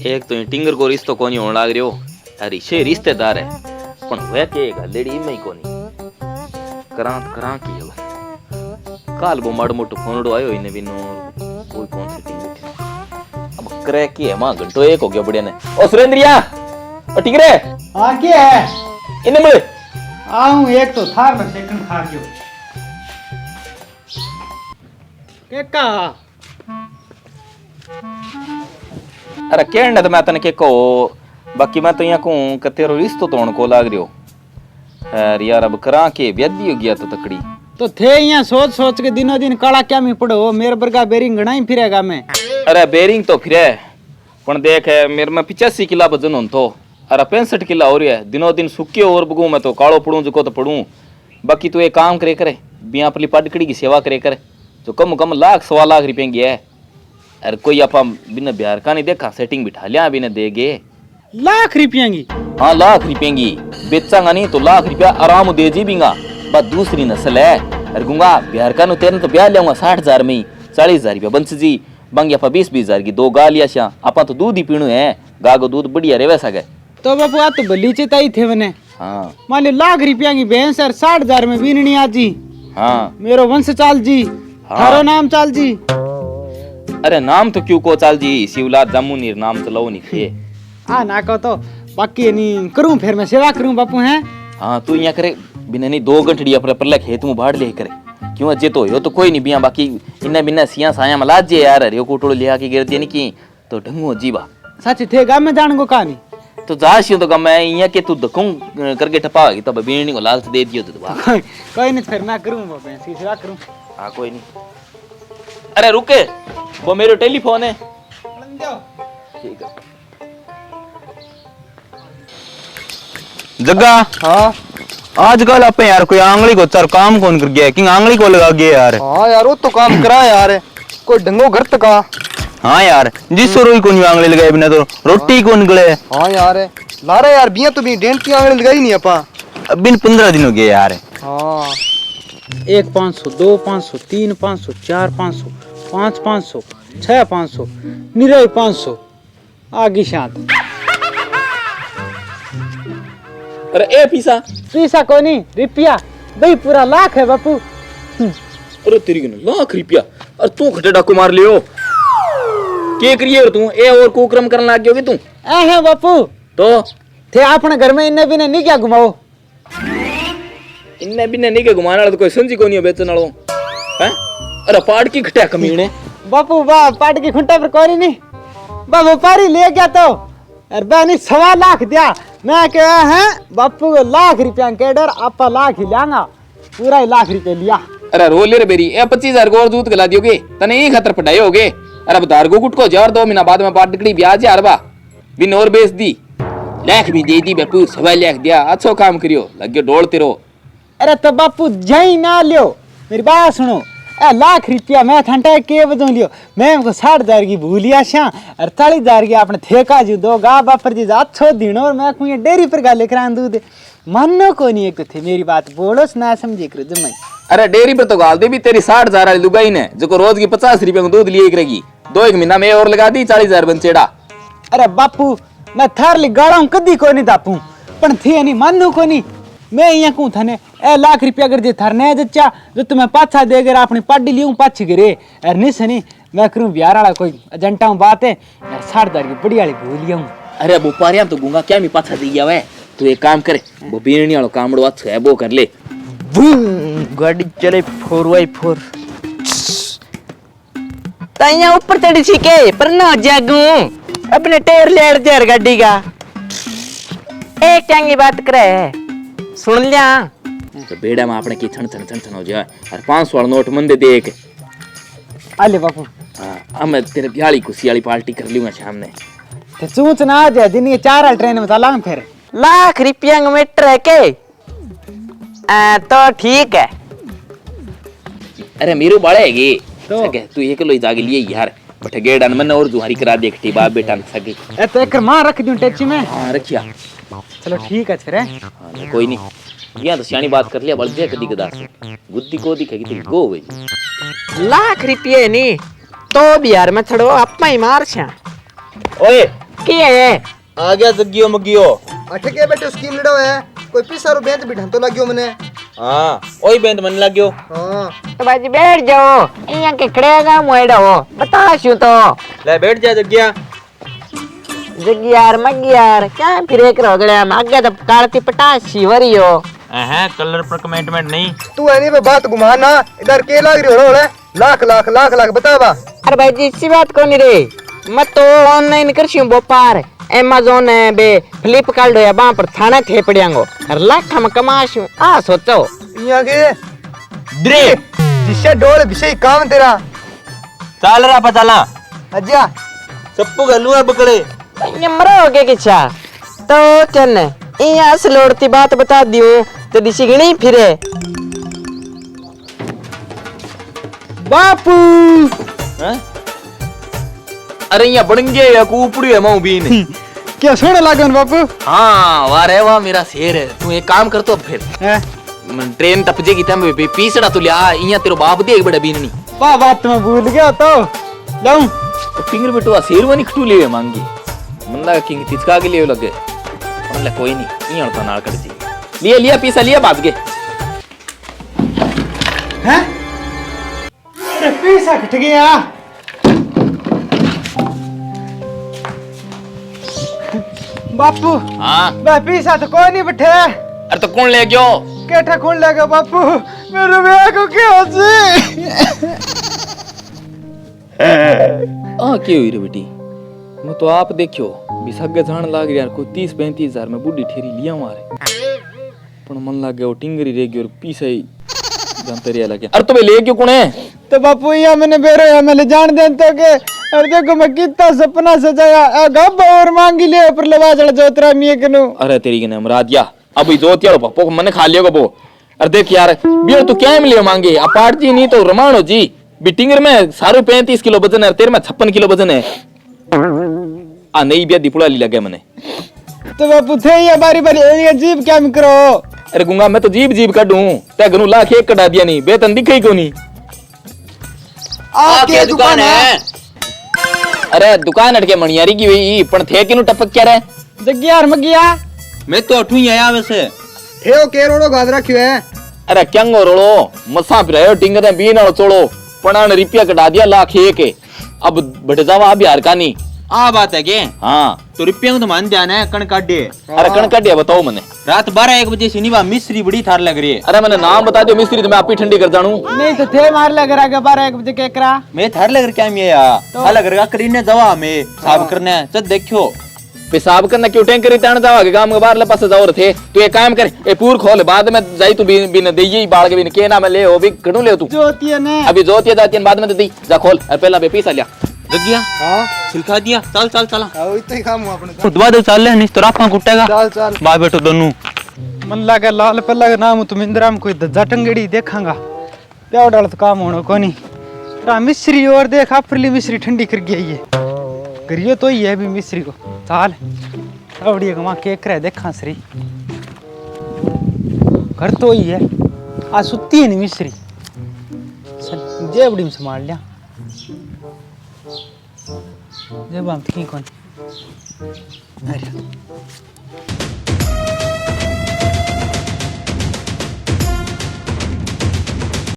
एक तो टिंगर को रिश्तो कोनी होने लाग रयो अरे शे रिश्तेदार है पण वे के लेडी में कोनी करा की अब काल बो माड़ मोटो फोनडो आयो इने बिनो कोई कौन सेटिंग बैठी अब करे की है मां घंटो एक हो गया बढ़िया ने ओ सुरेंद्रिया ओ टिंगरे हां के है इने मिल आऊं एक तो थार में सेकंड खा गयो केका अरे कहने तो मैं तने के को बाकी मैं तो यहाँ को कि तेरो रिश्तो तोड़ को लाग रियो यार अब करा के ब्यादी हो गया तो तकड़ी तो थे यहाँ सोच सोच के दिनों दिन काला क्या में पड़ो मेरे बरगा बेरिंग घना ही फिरेगा मैं अरे बेरिंग तो फिरे पण देख मेरे में 85 किला वजन होन तो अरे 65 किला हो रहा है दिनों दिन सुखी और बगू मैं तो कालो पड़ू जो तो पड़ू बाकी तू एक काम करे बिया अपनी पटकड़ी की सेवा करे जो कम लाख 1.25 लाख रुपये की है अरे कोई आप बिना बिहार का नहीं देखा सेटिंग बिठा लिया बिना देगे लाख रुपया की हाँ लाख रुपये की बेचांगा नहीं तो लाख रुपया आराम दे जी बींगा बस दूसरी नस्ल है अरे गुंगा बिहार का नु तेरे तो ब्याह लियाऊंगा 60,000 में ही 40,000 रुपया बंस जी बंग आप 20,000 की 2 गाल लिया श्या आप तो दूध ही पीणु है गा को दूध बढ़िया रे वैसा गए तो बापू आ तो भली चिताई थे मैंने हाँ मान लो लाख रुपया की भैंस और 60,000 में बीननी आज जी हाँ मेरो वंश चाल जी थारो नाम चाल जी अरे नाम तो क्यों को चाल जी शिवलाल जामू नीर नाम तो लो नहीं थे हाँ ना कहो तो बाकी नहीं करूं फिर मैं सेवा करूं बापू हैं हाँ तू यहाँ करे बिना नहीं 2 घंटे अपने परले खेत में बाढ़ ले करे क्यों अजे तो हो तो कोई नहीं बिया बाकी इन्ना बिना सिया साया में लाजे यार अरे कोटोड़ो लिया की गिर देनी की तो ढंगो जीवा सच थे गा में जान को कहानी तो जाशियो तो मैं यहाँ के तू दखूं करके टपागी तब बीणी को लालच दे दियो तो कोई नहीं फिर मैं करूं वो भैंस की सेवा करूं हाँ कोई नहीं अरे रुके वो मेरे टेलीफोन है ठीक है जग्गा हाँ आजकल आप यार कोई आंगली को चार काम कौन कर गया कि आंगली को लगा गया यार हाँ यार वो तो काम करा यार कोई ढंगो घर तक का हाँ यार जिस रोई कौन आंगली लगाए बिना तो रोटी कौन निकले हाँ यार लारा यार बिया तो भी डेंट की आंगली लगाई नहीं अपा अब बिन 15 दिन हो गए यार हाँ 1 500 2 500 3 500 4 500 5 500 6 500 निरे 500 आगे शांत अरे ए पीसा पैसा कोई नहीं रुपया भाई पूरा लाख है बापू अरे तेरी लाख रुपया और तू खटे डाकू मार लियो के करिए तू ए और कुक्रम करने लग गयोगे तू ए है बापू तो थे अपने घर में इन्ने बिने नहीं क्या घुमाओ इन्ने बिन्ने नहीं के घुमाने वाला तो कोई समझी को नहीं बेचने वालों हैं अरे पाड़ की खटिया कमीने बापू बा पाट की खुंटा पर कोई नहीं बा व्यापारी ले गया तो अरे बानी 1.25 लाख दिया मैं कहा है बापू को लाख रुपया के डर आपा लाख ही लांगा पूरा ही लाख रुपया लिया अरे रो ले रे बेरी ए 25,000 को और दूध गला दियोगे तने ही खतर पढ़ाई होगे अरे अब दार को गुट को जार 2 महीना बाद में पाट टिकड़ी ब्याज यार बा बिन और बेच दी लाख भी दे दी बापू 1.25 लाख दिया अच्छो काम करियो लगे डोलते रहो अरे तो बापू जई ना लियो मेरी बात सुनो ए लाख रुपया मैं ठंडा के बजो लियो मैं हमको 60,000 की भूलिया श्या 48,000 की आपने ठेका जी दो गा बापर जी अच्छो दिन और मैं को ये डेयरी पर गाले करा दूध मानो को नहीं एक तो थे मेरी बात बोलो ना समझे करो जमाई अरे डेयरी पर तो गाल दे भी तेरी 60,000 वाली लुगाई ने जो को रोज की 50 रुपए को दूध लिए करेगी 2 महीना में और लगा दी 40,000 बंचेड़ा अरे बापू मैं थार ली गाड़ा हूं कदी को नहीं दापू पण थे नहीं मानो को नहीं मैं यहाँ कहूँ थाने ए लाख रुपया कर दे थार ने जच्चा जो तुम्हें पाछा देकर अपनी पाडी लियूं पाछी करे अरे नहीं सनी मैं करूँ बिहार वाला कोई एजेंटा हूँ बात है यार 60,000 की बढ़िया वाली भूलिया हूँ अरे वो पारिया तो गुंगा क्या मी पाछा दे गया वे तू एक काम करे वो बीरणी वाला कामड़ो अच्छा है वो कर ले गाड़ी चले 4x4 ताइया ऊपर चढ़ी सी के पर ना जागू अपने टायर लेड़ दे गाड़ी का एक चंगी बात करे सुन लिया तो बेड़ा में आपने की छन छन छन छन हो जाए और 500 वाला नोट मन दे दे एक आले बापू हाँ मैं तेरे ब्याली खुशी वाली पार्टी कर लूंगा शाम ने ते चूच ना आ जाए दिन ये 4 ट्रेन में चलाऊं फिर लाख रुपया का मीटर है के तो ठीक है अरे मेरू बाड़े है तो तू एक लो जागे लिए यार बट गेड़ा मन और जुहारी करा दे खटी बाप बेटा न सके ए तो एक मां रख दूं टैक्सी में हां रखिया चलो ठीक है फिर हाँ, कोई नहीं यहाँ तो सियानी बात कर लिया बल जाए कदी कदा से बुद्धि को दिखेगी तो गो गई लाख रुपये नहीं तो बिहार में छड़ो अपना ही मार छा ओए की है आ गया जग्गियो मगियो। अठे के बेटे स्कीम लड़ो है कोई पिसारो बेंच भी ढंतो लाग्यो मने। हां ओई बेंद मन लाग्यो। हां तो बाजी बैठ जाओ इया के खड़ेगा मोएडो बता शू तो ले बैठ जा जग्गिया। जगियार मगियार क्या फिर एक रगड़े में आगे तो कारती पटासी वरियो है कलर पर कमेंटमेंट नहीं। तू है नहीं बे बात घुमाना इधर के लाग रही हो रे लाख लाख लाख लाख बता बा। अरे भाई जी इसी बात को नहीं रे मैं तो ऑनलाइन करती हूँ व्यापार अमेज़न है बे फ्लिपकार्ट है वहां पर थाना थे पड़ियांगो और लाख हम कमाशू आ सोचो इया के द्रे जिसे डोल विषय काम तेरा चाल रहा पताला अज्जा सप्पू गलुआ बकड़े। ये मरोगे किच्छा तो चल इया असलोड़ती बात बता दियो तो दिशी गणी फिरे बापू हैं? अरे यहाँ बड़ंगे या कूपड़ी है माऊ बीन। क्या सोने लागन बापू? हाँ वाह रे वाह मेरा शेर है। तू एक काम कर तो फिर हैं? ट्रेन टपजेगी तब पीसड़ा तू लिया यहाँ तेरे बाप दे बड़ा बीन नहीं वाह बात मैं भूल गया तो जाऊं फिंगर बेटू शेरवानी खटू ले मांगी मन लगा कि तिचका के लिए लगे हमला कोई नहीं यहाँ तो नाल कर जी लिया लिया पीसा लिया बाज गए हैं? अरे पैसा कट गया। बापू हाँ मैं पैसा तो कोई नहीं बैठे अरे तो कौन ले गयो केठा खोल लेगा बापू मेरे ब्याह को क्या हो जी। क्या हुई रे बेटी मैं तो आप देखियो बिसग जान लाग यार कोई 30-35 हजार में बुढ़ी ठेरी लिया मारे पण मन लाग गया वो टिंगरी रह गई और पीछे ही जानते रिया लगे। अरे तो ले क्यों कौन है तो बापू या मैंने बेरो या मैंने जान दे तो के और देखो मैं कितना सपना सजाया गब और मांगी ले ऊपर लवा चढ़ जोतरा मिये कनु। अरे तेरी के नाम राजिया अभी जोत यारो पप्पो मने खा लियो वो। अरे देख यार बियर तू क्या मिलियो मांगे अपाट जी नहीं तो रमानो जी बिटिंगर में सारे 35 किलो वजन है तेरे में 56 किलो वजन है। आ नहीं बिया दीपुड़ा ली लगे मने तो बापू थे ये बारी बारी ये जीव क्या में करो। अरे गुंगा मैं तो जीब जीब काढूं ते गनु लाख एक कटा दिया नहीं बेतन दिखे ही कोनी। आ के दुकान है अरे दुकान हटके मणियारी की हुई पण थे किनु टपक क्या रे जग्यार मगिया मैं तो अठू ही आया वैसे। ठेओ केरोड़ो गाद रखियो है। अरे क्यांगो रोड़ो मसा फिरायो टिंगर बी नाल चोड़ो पणान रुपया कटा दिया लाख एक अब बढ़ जावा बिहार का नहीं। आ बात है के हाँ तो रुपया को तो मान जाना है कण काटे। अरे कण काटिया बताओ मने रात 12-1 बजे से निवा मिस्री बड़ी थार लग रही है। अरे मैंने नाम बता दियो मिस्त्री तो मैं आप ही ठंडी कर जानू। नहीं तो थे मार लग रहा 12-1 बजे के करा मैं थार लग क्या मैं या लग रहा करीने दवा में साफ करने चल देखियो पेशाब करना क्यों टैंकर रिटर्न जावा के काम के बाहर ले पास जाओ थे तू एक काम कर ए पूर खोल बाद में जाई तू बिन देई बाल के बिन के ना में ले हो भी घणू ले तू जोतिया ने अभी जोतिया जाती बाद में दी जा खोल और पहला बे पैसा लिया जगिया हां सिलखा दिया चल चल चला आओ इतना ही काम हुआ अपने खुदवा दे चल ले नहीं तो रापा कुटेगा चल चल बाय बेटो दोनों मन लगा लाल पल्ला का नाम तुम इंदिरा में कोई जटंगड़ी देखांगा प्याव डाल तो काम होना कोनी रा मिस्री और देख अप्रली मिस्री ठंडी कर गई है करियो तो ही है भी मिस्री को चाल आवड़िया वहां केक रहा देखा श्री घर तो ही है आ सुती है नहीं मिस्री जेबड़ी में संभाल लिया जब हम थी कौन अरे